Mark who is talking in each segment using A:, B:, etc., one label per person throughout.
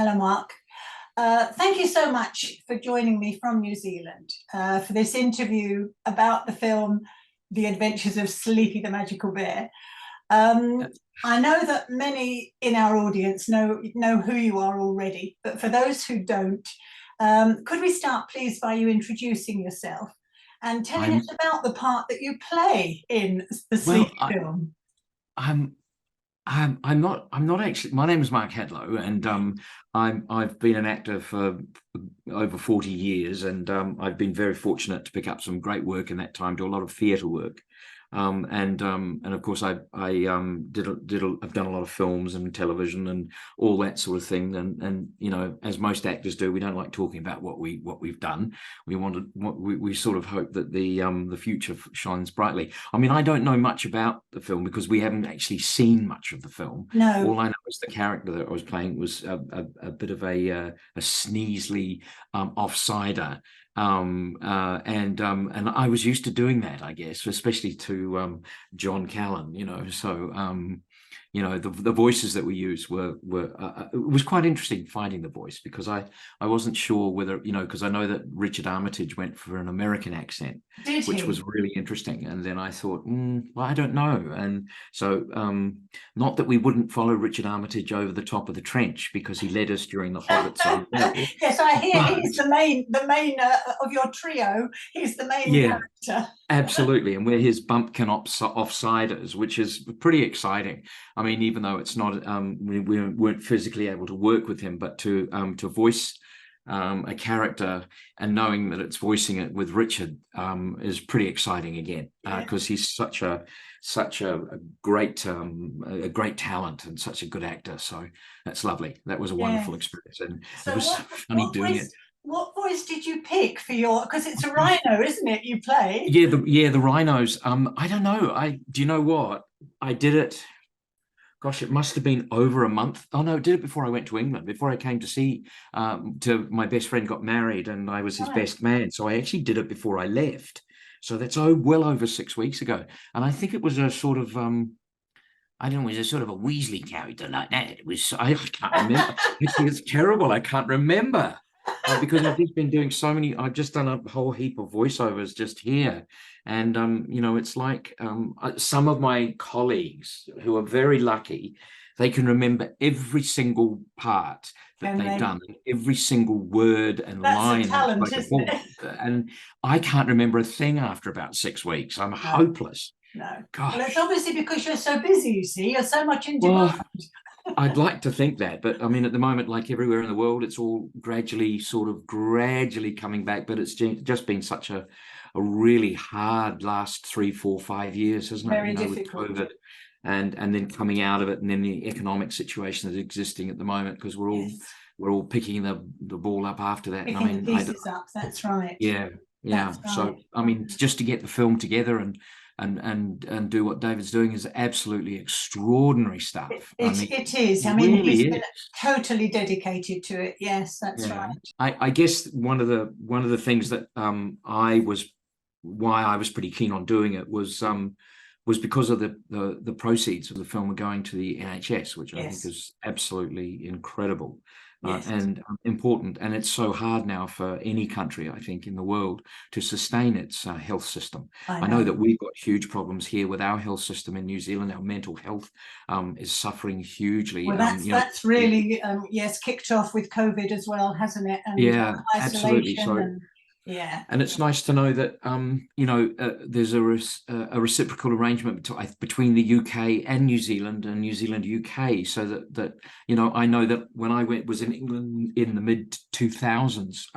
A: Hello, Mark. Thank you so much for joining me from New Zealand for this interview about the film The Adventures of Sleepy the Magical Bear. Um, I know that many in our audience know who you are already, but for those who don't, could we start please by you introducing yourself and telling
B: I'm
A: us about the part that you play in the
B: well.
A: Sleepy film?
B: I'm I'm not actually. My name is Mark Hadlow, and I've been an actor for over 40 years, and I've been very fortunate to pick up some great work in that time, do a lot of theatre work. And of course I've done a lot of films and television and all that sort of thing, and as most actors do, we don't like talking about what we've done. We sort of hope that the future shines brightly. I mean, I don't know much about the film because we haven't actually seen much of the film.
A: No.
B: All I know is the character that I was playing was a bit of a sneezely offsider. And I was used to doing that, I guess, especially to John Callan, the voices that we used were it was quite interesting finding the voice, because I wasn't sure whether, because I know that Richard Armitage went for an American accent,
A: Did
B: which
A: he?
B: was really interesting. And then I thought, well, I don't know. And so, not that we wouldn't follow Richard Armitage over the top of the trench, because he led us during the Hobbit, so well,
A: Yes, I hear
B: but
A: he's the main of your trio. He's the main
B: yeah.
A: character.
B: Absolutely, and we're his bumpkin offsiders, which is pretty exciting. I mean, even though it's not, we weren't physically able to work with him, but to voice a character and knowing that it's voicing it with Richard is pretty exciting again, because he's such a great talent and such a good actor. So that's lovely. That was a wonderful
A: Yes.
B: experience, and it
A: So
B: was so funny doing it.
A: what voice did you pick for your, because it's a rhino, isn't it? You play.
B: Yeah, the rhinos. I don't know. Do you know what? I did it. Gosh, it must have been over a month. Oh no, I did it before I went to England, before I came to see to my best friend got married, and I was his
A: Right.
B: best man. So I actually did it before I left. So that's well over 6 weeks ago. And I think it was a sort of I don't know, it was a sort of a Weasley character like that. It was, I can't remember. It's terrible. I can't remember. Because I've just been doing so many, I've just done a whole heap of voiceovers just here. And, it's like some of my colleagues who are very lucky, they can remember every single part that
A: Can
B: they've
A: they?
B: done, every single word and
A: That's a
B: line they've
A: talent,
B: spoken
A: isn't
B: for.
A: it?
B: And I can't remember a thing after about 6 weeks. I'm
A: No,
B: hopeless.
A: no. Well, it's
B: Gosh.
A: obviously because you're so busy, you see, you're so much in demand.
B: Well, I'd like to think that, but I mean, at the moment, like everywhere in the world, it's all gradually coming back. But it's just been such a really hard last 3, 4, 5 years, hasn't it?
A: Very
B: With
A: difficult.
B: COVID, and then coming out of it, and then the economic situation that's existing at the moment, because
A: Yes.
B: we're all picking the ball up after that. And I
A: Picking the
B: mean,
A: pieces up. That's right.
B: yeah, yeah.
A: That's
B: So
A: right.
B: I mean, just to get the film together and do what David's doing is absolutely extraordinary
A: It,
B: stuff. I
A: it,
B: mean,
A: it is. I mean,
B: really
A: he's been
B: is.
A: totally dedicated to it. Yes, that's right.
B: Yeah. I guess one of the things that I was why I was pretty keen on doing it was because of the proceeds of the film were going to the NHS, which I think
A: Yes,
B: is absolutely incredible,
A: yes.
B: and important. And it's so hard now for any country, I think, in the world to sustain its health system.
A: I
B: I know
A: know.
B: that we've got huge problems here with our health system in New Zealand. Our mental health is suffering hugely.
A: Well, that's really yes, kicked off with COVID as well, hasn't it? And
B: Yeah, absolutely.
A: isolation
B: So,
A: and yeah,
B: and it's nice to know that there's a reciprocal arrangement between the UK and New Zealand, and New Zealand UK, so that I know that when I was in England in the mid 2000s,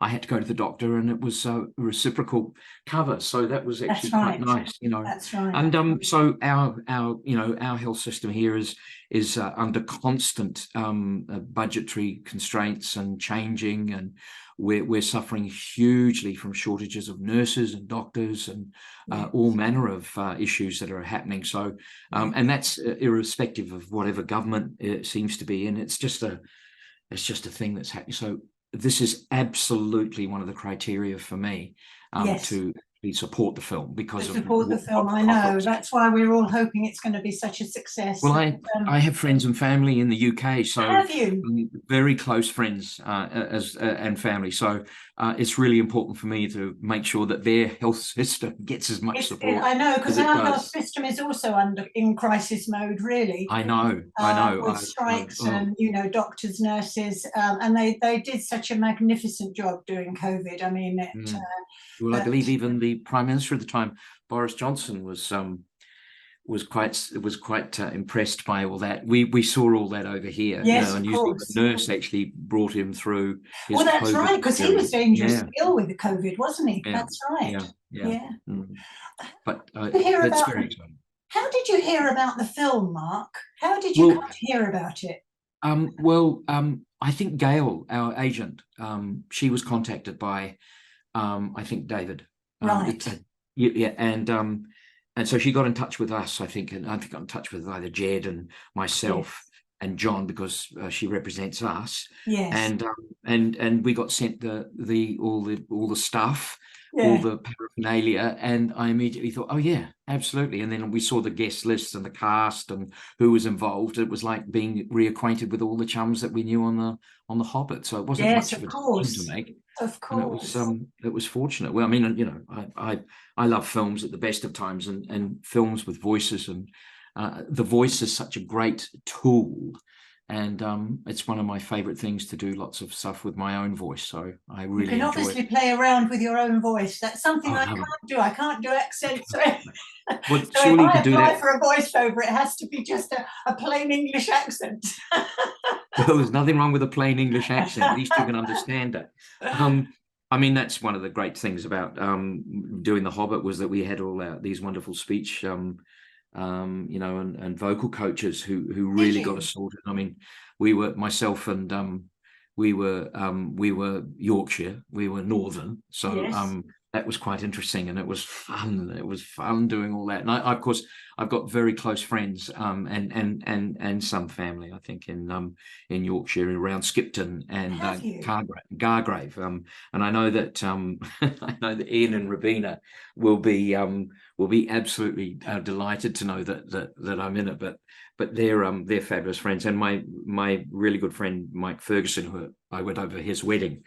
B: I had to go to the doctor, and it was a reciprocal cover, so that was
A: that's
B: actually quite
A: right.
B: nice.
A: That's right.
B: And so our health system here is under constant budgetary constraints and changing, and we're suffering hugely from shortages of nurses and doctors, and all
A: Yes,
B: manner of issues that are happening. So,
A: yes,
B: and that's irrespective of whatever government it seems to be in. It's just a thing that's happening. So this is absolutely one of the criteria for me
A: yes.
B: to actually support the film because
A: to
B: of
A: support the film. I know. That's why we're all hoping it's going to be such a success.
B: Well, I have friends and family in the UK, so
A: have you?
B: Very close friends and family. So it's really important for me to make sure that their health system gets as much support.
A: I know, because our health system is also in crisis mode, really.
B: I know.
A: With strikes and doctors, nurses, and they did such a magnificent job during COVID. I mean,
B: well, I believe even the Prime Minister at the time, Boris Johnson, was quite impressed by all that. We saw all that over here.
A: Yes,
B: and
A: of
B: usually
A: course.
B: the nurse actually brought him through his
A: well, that's
B: COVID
A: right, because he was dangerously ill with the COVID, wasn't he?
B: Yeah.
A: That's right. Yeah.
B: But
A: that's
B: very exciting.
A: How did you hear about the film, Mark? How did you come to hear about it?
B: I think Gail, our agent, she was contacted by I think David.
A: Right.
B: And so she got in touch with us, I think, and I think got in touch with either Jed and myself and John, because she represents us.
A: Yes.
B: And we got sent all the stuff, all the paraphernalia, and I immediately thought, oh yeah, absolutely. And then we saw the guest lists and the cast and who was involved. It was like being reacquainted with all the chums that we knew on the Hobbit. So it wasn't much of a decision to make.
A: Of course.
B: And it was fortunate. Well, I mean, I love films at the best of times, and films with voices, and the voice is such a great tool, and it's one of my favorite things to do. Lots of stuff with my own voice, so I really
A: you can obviously play around with your own voice. That's something I can't do. I can't do accents.
B: Well,
A: so
B: surely
A: if I
B: you can do
A: apply
B: that
A: for a voiceover, it has to be just a plain English accent.
B: Well, there's nothing wrong with a plain English accent. At least you can understand it. I mean, that's one of the great things about doing The Hobbit, was that we had all these wonderful speech, and vocal coaches who really got us sorted. I mean, we were myself and we were Yorkshire, we were Northern, so that was quite interesting, and it was fun. It was fun doing all that. And of course, I've got very close friends and some family, I think, in Yorkshire, around Skipton and Gargrave. And I know that Ian and Rabina will be absolutely delighted to know that I'm in it. But they're fabulous friends, and my really good friend Mike Ferguson, who I went over his wedding.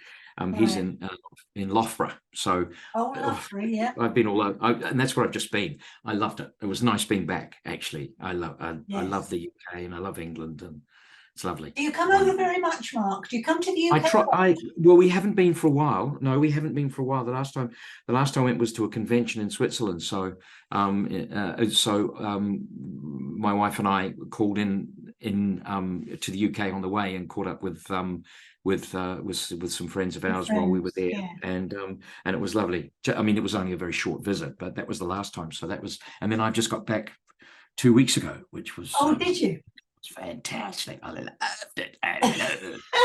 B: He's in Loughborough, so
A: Loughborough,
B: I've been all over, and that's where I've just been. I loved it. It was nice being back. Actually, I love the UK and I love England, and it's lovely.
A: Do you come over very much, Mark? Do you come to the UK?
B: Well, we haven't been for a while. No, we haven't been for a while. The last time I went was to a convention in Switzerland. So, my wife and I called in to the UK on the way, and caught up with some friends of ours while we were there, and it was lovely. I mean, it was only a very short visit, but that was the last time. So that was, and then I just got back 2 weeks ago, which was
A: did you?
B: It's fantastic. I loved it. I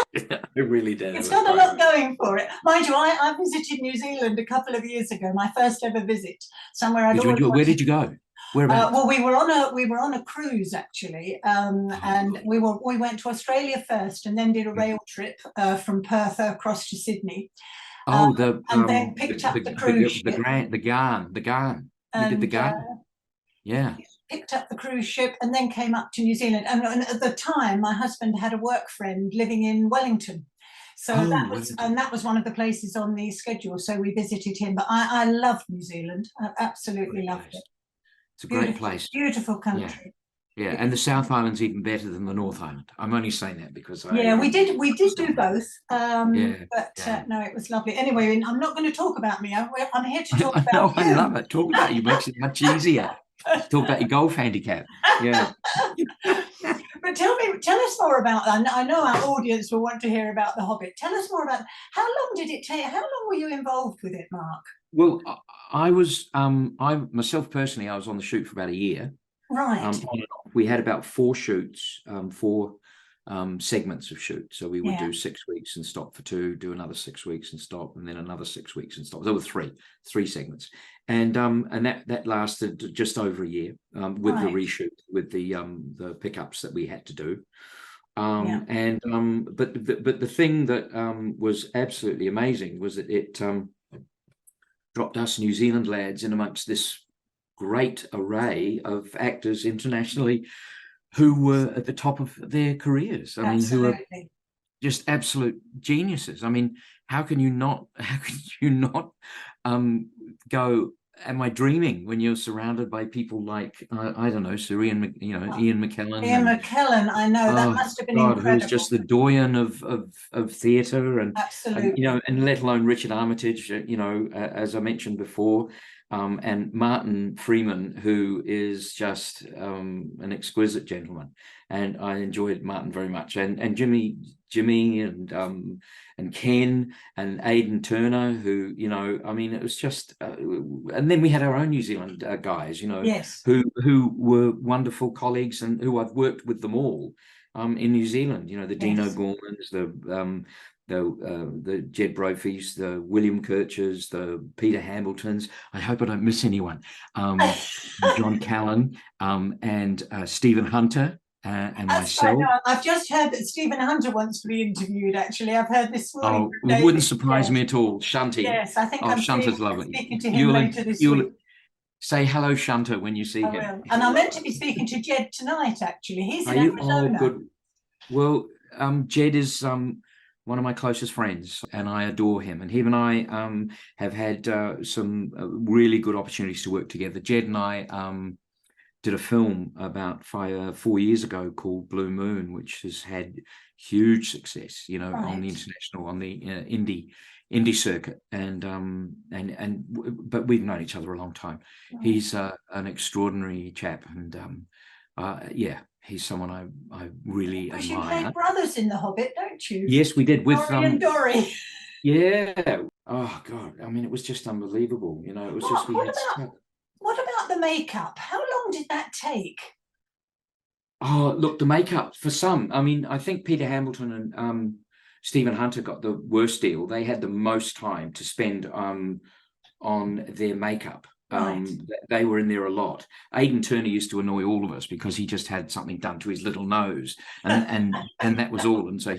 B: really did.
A: It's got a lot going for it. Mind you, I visited New Zealand a couple of years ago, my first ever visit, somewhere I'd always
B: Where did you go?
A: Well, we were on a cruise, actually, and we went to Australia first, and then did a rail trip from Perth across to Sydney. And then picked up the cruise ship.
B: The Garn. You did the Garn? Yeah.
A: Picked up the cruise ship and then came up to New Zealand. And at the time, my husband had a work friend living in Wellington. So that was one of the places on the schedule. So we visited him. But I loved New Zealand. I absolutely loved it.
B: It's a great place.
A: Beautiful country.
B: Yeah, and the South Island's even better than the North Island. I'm only saying that because
A: we did do both. No, it was lovely. Anyway, I'm not going to talk about me. I'm here to talk about you.
B: I love it. Talk about you makes it much easier. Talk about your golf handicap. Yeah.
A: But tell us more about that. I know our audience will want to hear about The Hobbit. Tell us more about how long did it take? How long were you involved with it, Mark?
B: Well, I was myself personally, I was on the shoot for about a year.
A: Right.
B: We had about 4 shoots, 4 segments of shoot. So we would do 6 weeks and stop for 2, do another 6 weeks and stop, and then another 6 weeks and stop. There were three segments, and that lasted just over a year, with the reshoot, with the pickups that we had to do. But the thing that was absolutely amazing was that dropped us New Zealand lads in amongst this great array of actors internationally who were at the top of their careers. I mean, who are just absolute geniuses. I mean, how can you not go, am I dreaming, when you're surrounded by people like I don't know, Sir Ian, Ian McKellen.
A: Ian McKellen, I know, that must have been incredible.
B: Who's just the doyen of theatre, and
A: absolutely,
B: and let alone Richard Armitage, as I mentioned before, and Martin Freeman, who is just an exquisite gentleman, and I enjoyed Martin very much, and Jimmy and Ken and Aidan Turner, who, I mean, it was just, and then we had our own New Zealand guys,
A: yes,
B: who were wonderful colleagues, and who I've worked with them all in New Zealand, the Dino Gormans, the Jed Brophies, the William Kirchers, the Peter Hamiltons. I hope I don't miss anyone. John Callan, and Stephen Hunter. And myself.
A: I've just heard that Stephen Hunter wants to be interviewed. Actually, I've heard this morning.
B: Oh, it wouldn't surprise me at all. Shunty.
A: Yes, I think I'm
B: Shunter's lovely.
A: Speaking to him later this week.
B: Say hello, Shunter, when you see him.
A: Will. And I'm meant to be speaking to Jed tonight. Actually, he's in Arizona.
B: Oh, good. Well, Jed is one of my closest friends, and I adore him. And him and I have had some really good opportunities to work together. Jed and I did a film about 4 years ago called Blue Moon, which has had huge success, on the international, on the indie circuit, but we've known each other a long time. He's an extraordinary chap, and he's someone I really admire.
A: You played brothers in The Hobbit, don't you?
B: Yes, we did, with
A: Dori and Dori.
B: Yeah. Oh God, I mean, it was just unbelievable. It was
A: What about the makeup? How long did that take?
B: Oh, look, the makeup for some. I mean, I think Peter Hamilton and Stephen Hunter got the worst deal. They had the most time to spend on their makeup.
A: Right.
B: They were in there a lot. Aidan Turner used to annoy all of us because he just had something done to his little nose, and that was all. And so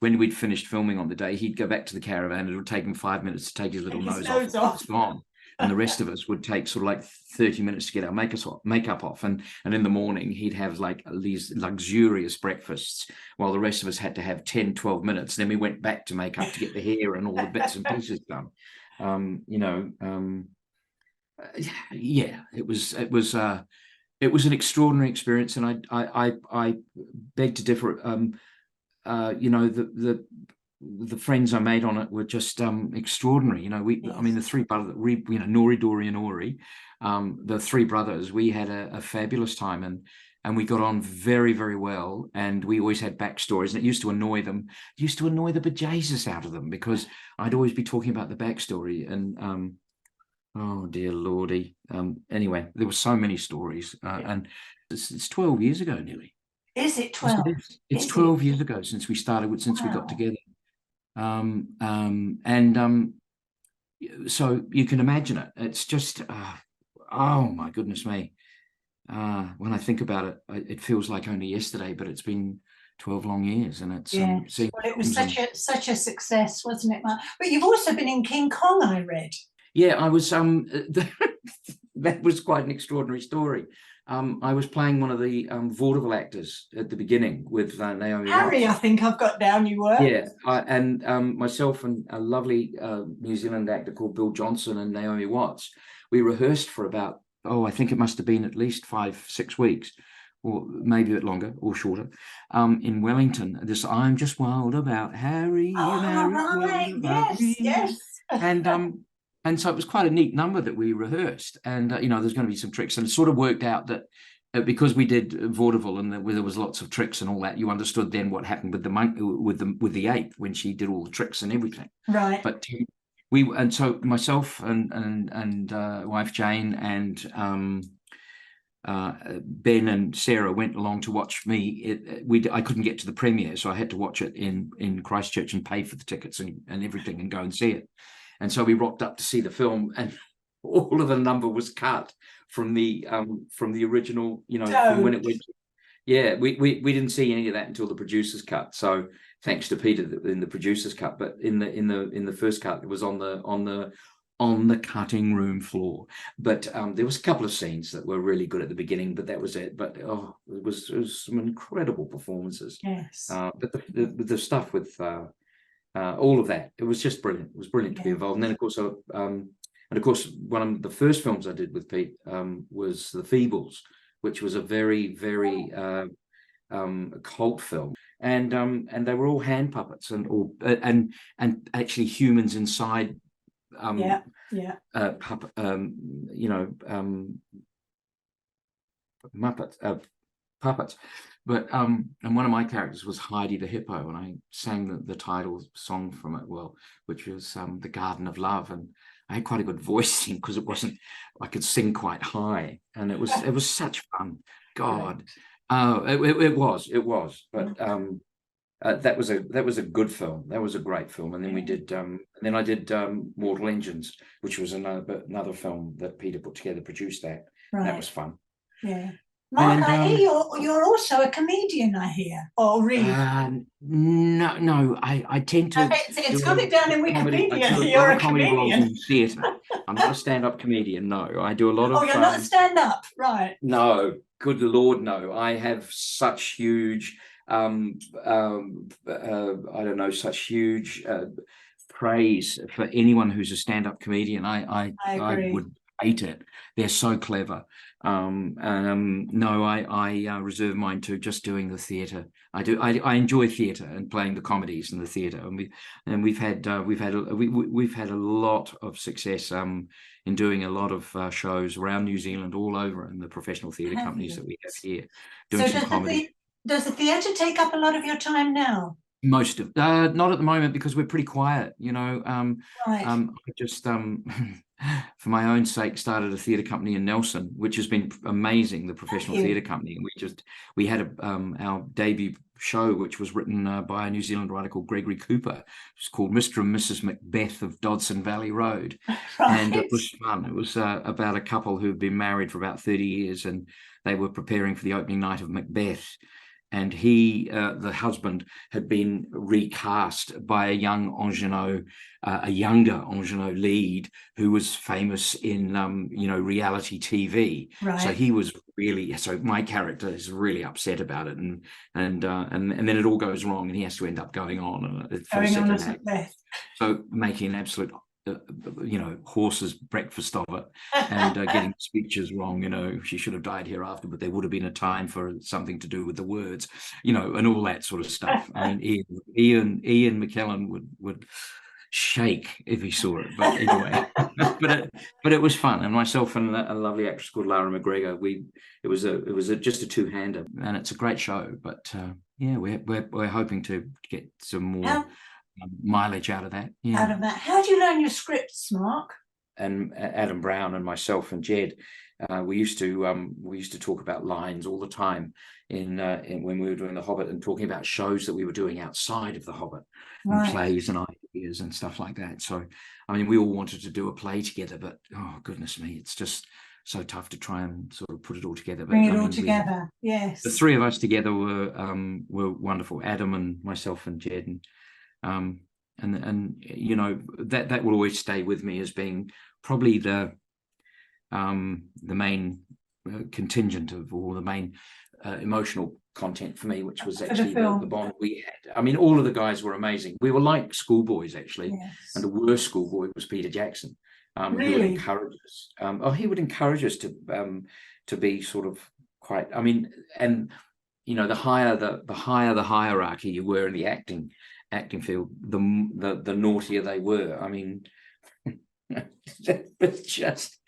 B: when we'd finished filming on the day, he'd go back to the caravan, and it would take him 5 minutes to take his little nose off. It's gone. And the rest of us would take sort of like 30 minutes to get our makeup off. And in the morning, he'd have like these luxurious breakfasts, while the rest of us had to have 10, 12 minutes. Then we went back to makeup to get the hair and all the bits and pieces done. It was an extraordinary experience. And I beg to differ. The friends I made on it were just extraordinary. I mean, the three brothers, Nori, Dori, and Ori, the three brothers, we had a fabulous time, and we got on very, very well. And we always had backstories, and it used to annoy them. It used to annoy the bejesus out of them, because I'd always be talking about the backstory, and oh dear lordy. Anyway, there were so many stories, and it's 12 years ago nearly.
A: Is it 12?
B: It's 12 years ago since we started, we got together. So you can imagine it. It's just, oh my goodness me. When I think about it, it feels like only yesterday, but it's been 12 long years, and it's
A: well, it was such a success, wasn't it, Mark? But you've also been in King Kong, I read.
B: Yeah, I was. That was quite an extraordinary story. I was playing one of the vaudeville actors at the beginning with Naomi
A: Harry,
B: Watts.
A: I think I've got down you were.
B: Yeah, and myself and a lovely New Zealand actor called Bill Johnson and Naomi Watts, we rehearsed for about, I think it must have been at least 5-6 weeks, or maybe a bit longer or shorter, in Wellington. This I'm Just Wild About Harry.
A: Yes.
B: And so it was quite a neat number that we rehearsed, and there's going to be some tricks, and it sort of worked out that because we did vaudeville and there was lots of tricks and all that, you understood then what happened with the ape when she did all the tricks and everything.
A: Right.
B: But so myself and wife Jane and Ben and Sarah went along to watch me. I couldn't get to the premiere, so I had to watch it in Christchurch and pay for the tickets and everything and go and see it. And so we rocked up to see the film, and all of the number was cut from the original, from when it went. Yeah, we didn't see any of that until the producer's cut. So thanks to Peter in the producer's cut, but in the first cut, it was on the on the cutting room floor. But there was a couple of scenes that were really good at the beginning, but that was it. But oh, it was some incredible performances.
A: Yes.
B: But the stuff with all of that, it was just brilliant. It was brilliant to be involved. And then of course, one of the first films I did with Pete was The Feebles, which was a very, very cult film. And they were all hand puppets and actually humans inside puppet, puppets. But and one of my characters was Heidi the Hippo, and I sang the title song from it, which was The Garden of Love, and I had quite a good voice because it wasn't, I could sing quite high, and it was such fun. God, it was, but that was a good film. That was a great film. And then we did, and then I did Mortal Engines, which was another film that Peter put together, produced that. Right. That was fun.
A: Yeah. Mark, I hear you're also a comedian, I hear. Oh, really?
B: No, I tend to.
A: It's got it down in Wikipedia. You're a comedian.
B: In theatre. I'm not a stand-up comedian. No, I do a lot of.
A: Oh, you're not a stand-up, right?
B: No, good Lord, no. I have such huge, I don't know, such huge praise for anyone who's a stand-up comedian. I would hate it. They're so clever. No, I reserve mine to just doing the theatre. I enjoy theatre and playing the comedies in the theatre, and we've had a lot of success in doing a lot of shows around New Zealand, all over, in the professional theatre companies that we have here, doing some comedy.
A: Does the theatre take up a lot of your time now?
B: Most of not at the moment, because we're pretty quiet, right. I just for my own sake started a theatre company in Nelson, which has been amazing, the professional theatre company, and we had our debut show, which was written by a New Zealand writer called Gregory Cooper. It's called Mr. and Mrs. Macbeth of Dodson Valley Road. Right. And it was fun. It was about a couple who'd been married for about 30 years, and they were preparing for the opening night of Macbeth. And he, the husband, had been recast by a younger Angenois lead who was famous in, reality TV. Right. So he was so my character is really upset about it, and then it all goes wrong, and he has to end up going on so making an absolute horse's breakfast of it, and getting speeches wrong. She should have died hereafter, but there would have been a time for something to do with the words, and all that sort of stuff. I mean, Ian McKellen would shake if he saw it, but anyway. but it was fun, and myself and a lovely actress called Lara McGregor, it was just a two-hander, and it's a great show. But we're hoping to get some more mileage out of that.
A: How do you learn your scripts, Mark?
B: And Adam Brown and myself and Jed, we used to talk about lines all the time in when we were doing The Hobbit, and talking about shows that we were doing outside of The Hobbit, and plays and ideas and stuff like that. So I mean, we all wanted to do a play together, but oh goodness me, it's just so tough to try and sort of put it all together.
A: Bring it all together. Yes,
B: the three of us together were wonderful. Adam and myself and Jed, and that will always stay with me as being probably the main contingent of, or the main emotional content for me, which was actually the bond we had. I mean, all of the guys were amazing. We were like schoolboys, actually. Yes. And the worst schoolboy was Peter Jackson. Really? Who would encourage us. He would encourage us to be sort of quite. I mean, and the higher the hierarchy you were in the acting field, the naughtier they were. I mean, it's just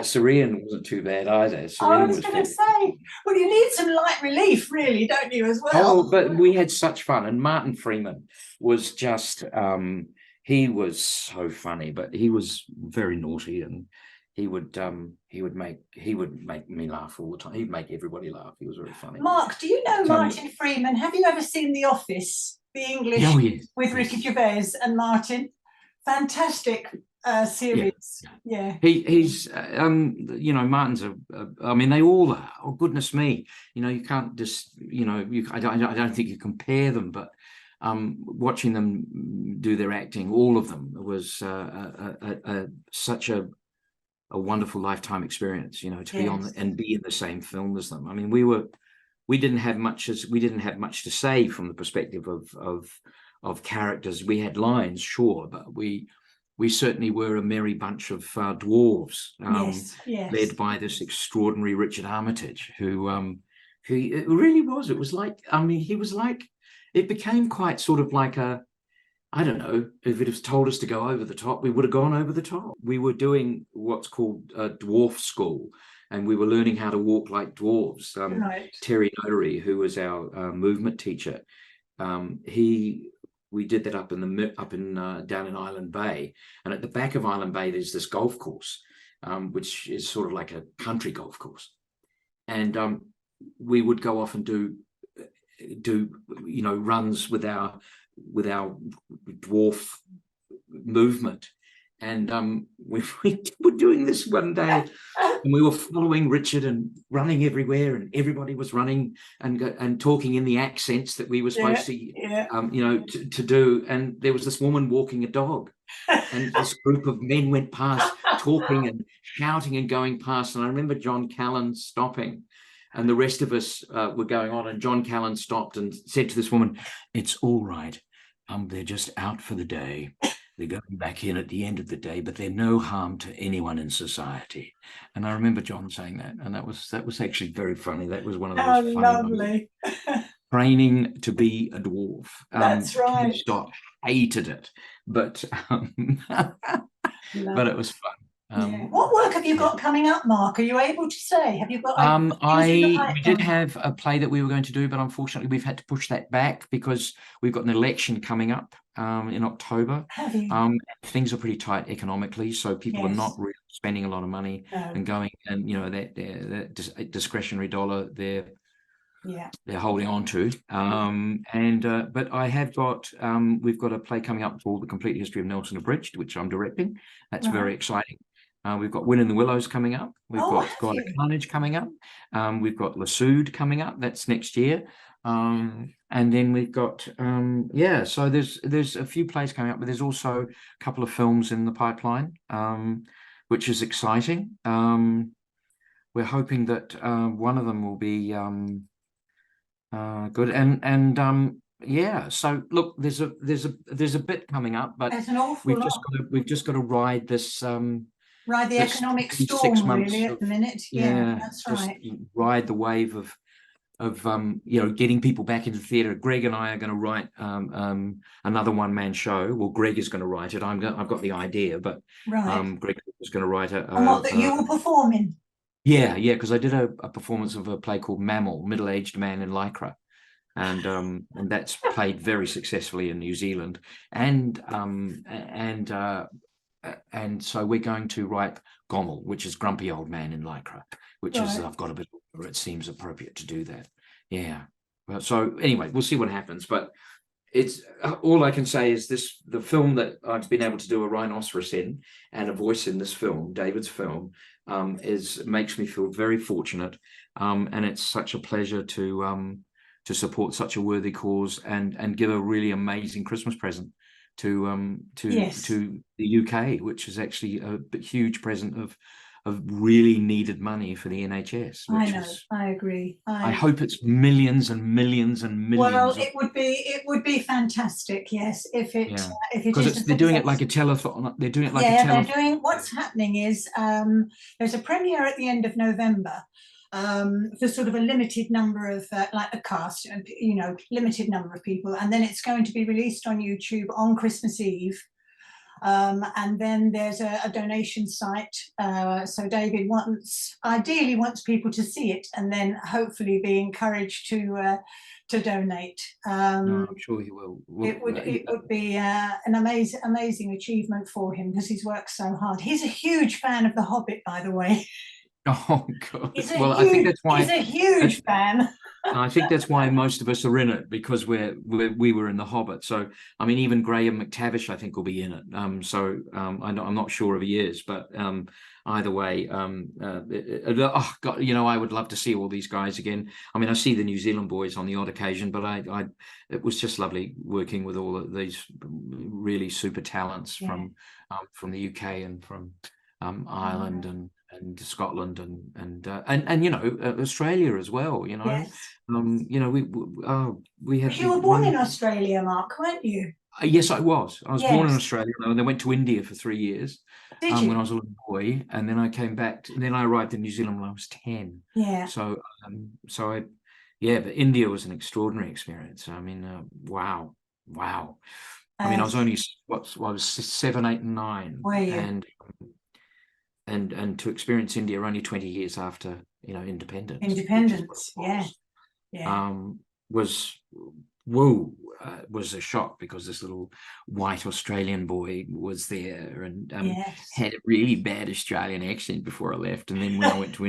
B: Syrian wasn't too bad either.
A: I was going to say, well, you need some light relief, really, don't you, as well?
B: Oh, but we had such fun, and Martin Freeman was just he was so funny, but he was very naughty, and he would make me laugh all the time. He'd make everybody laugh. He was very funny.
A: Mark, do you know Martin Freeman? Have you ever seen The Office, the English with Ricky Gervais and Martin? Fantastic series. Yeah.
B: He's Martin's I mean, they all are. Oh goodness me. You can't just I don't think you compare them, but watching them do their acting, all of them was such a wonderful lifetime experience, you know, to be on and be in the same film as them. I mean, we didn't have much to say from the perspective of characters. We had lines, sure, but we certainly were a merry bunch of dwarves, led by this extraordinary Richard Armitage, who it really was. It was like, I mean, he was like, it became quite sort of like I don't know, if it had told us to go over the top, we would have gone over the top. We were doing what's called a dwarf school, and we were learning how to walk like dwarves. Terry Dori, who was our movement teacher, we did that down in Island Bay, and at the back of Island Bay there's this golf course, which is sort of like a country golf course, and we would go off and do you know, runs with our dwarf movement, and we were doing this one day, and we were following Richard and running everywhere, and everybody was running and talking in the accents that we were supposed to you know, to do, and there was this woman walking a dog, and this group of men went past talking and shouting and going past, and I remember John Callan stopping, and the rest of us were going on, and John Callan stopped and said to this woman, "It's all right. They're just out for the day. They're going back in at the end of the day, but they're no harm to anyone in society." And I remember John saying that, and that was actually very funny. That was one of those funny moments. Training to be a dwarf.
A: That's right.
B: Scott hated it, but but it was fun.
A: What work have you got coming up, Mark? Are you able to say? Have you got?
B: We did have a play that we were going to do, but unfortunately we've had to push that back because we've got an election coming up in October.
A: Have you?
B: Things are pretty tight economically, so people are not really spending a lot of money and going, and you know, that discretionary dollar they're holding on to. But I have got we've got a play coming up called The Complete History of Nelson Abridged, which I'm directing. That's very exciting. We've got Win in the Willows coming up. We've got God of Carnage coming up. We've got Lasood coming up. That's next year. And then we've got so there's a few plays coming up, but there's also a couple of films in the pipeline, which is exciting. We're hoping that one of them will be good. And so look, there's a bit coming up, but we've just got to ride this
A: ride the economic storm really at the minute. That's right.
B: Ride the wave of you know, getting people back into the theatre. Greg and I are going to write another one-man show. Well, Greg is going to write it. I've got the idea, but Greg is going to write it.
A: And what that you will perform in? Yeah,
B: because I did a performance of a play called Mammal, Middle-Aged Man in Lycra. And that's played very successfully in New Zealand, and so we're going to write Gommel, which is Grumpy Old Man in Lycra, which is I've got a bit where it seems appropriate to do that. So anyway, we'll see what happens, but it's all I can say is the film that I've been able to do a rhinoceros in and a voice in this film, David's film, makes me feel very fortunate, and it's such a pleasure to support such a worthy cause and give a really amazing Christmas present to the UK, which is actually a huge present of really needed money for the NHS.
A: I agree.
B: I hope it's millions and millions and millions.
A: Well, it would be fantastic, yes, if it
B: because they're doing it like a telethon. They're doing it like a telethon.
A: They're doing. What's happening is there's a premiere at the end of November. For sort of a limited number of like the cast, and you know, limited number of people, and then it's going to be released on YouTube on Christmas Eve, and then there's a donation site, so David ideally wants people to see it and then hopefully be encouraged to donate.
B: I'm sure he will.
A: It would be an amazing achievement for him because he's worked so hard. He's a huge fan of The Hobbit, by the way.
B: Oh God! I think that's why
A: he's a huge fan.
B: I think that's why most of us are in it, because we were in The Hobbit. So I mean, even Graham McTavish, I think, will be in it. I'm not sure if he is, but either way, oh God, you know, I would love to see all these guys again. I mean, I see the New Zealand boys on the odd occasion, but it was just lovely working with all of these really super talents from the UK and from Ireland and Scotland and you know, Australia as well. You know,
A: Yes.
B: you know, we had.
A: But you were born in Australia, Mark, weren't you?
B: Yes, I was. I was born in
A: Yes.
B: Australia, and then went to India for 3 years
A: Did you?
B: when I was a little boy, and then I came back. And then I arrived in New Zealand when I was 10.
A: Yeah.
B: So, but India was an extraordinary experience. I mean, wow. I mean, I was only I was 7, 8, and 9,
A: Were you?
B: and to experience India only 20 years after, you know, independence.
A: Independence, yeah.
B: Was whoa, was a shock, because this little white Australian boy was there and had a really bad Australian accent before I left. And then when I went to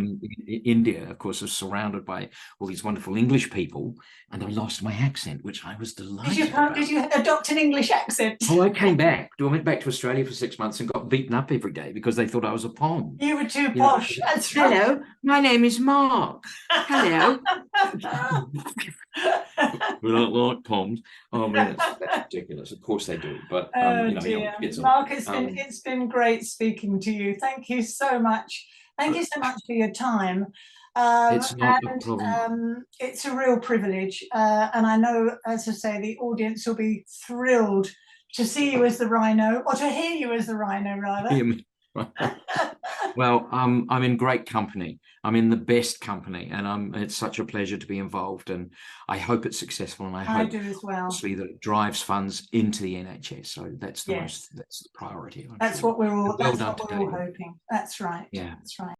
B: India, of course, I was surrounded by all these wonderful English people, and I lost my accent, which I was delighted about.
A: Did you adopt an English accent?
B: Oh, I came back. I went back to Australia for 6 months and got beaten up every day because they thought I was a pom.
A: You were too posh. That's
B: Hello, my name is Mark. Hello. We don't like poms. Oh man, that's ridiculous. Of course they do, but you know,
A: dear.
B: kids
A: Mark, it's been great speaking to you. Thank you so much. Thank you so much for your time.
B: It's not a problem.
A: It's a real privilege, and I know, as I say, the audience will be thrilled to see you as the rhino, or to hear you as the rhino, rather.
B: Well, I'm in great company. I'm in the best company, and it's such a pleasure to be involved, and I hope it's successful, and I hope
A: do as well.
B: Obviously that it drives funds into the NHS. So that's the priority.
A: That's what we're all
B: well done
A: hoping. That's right.
B: Yeah.
A: That's right.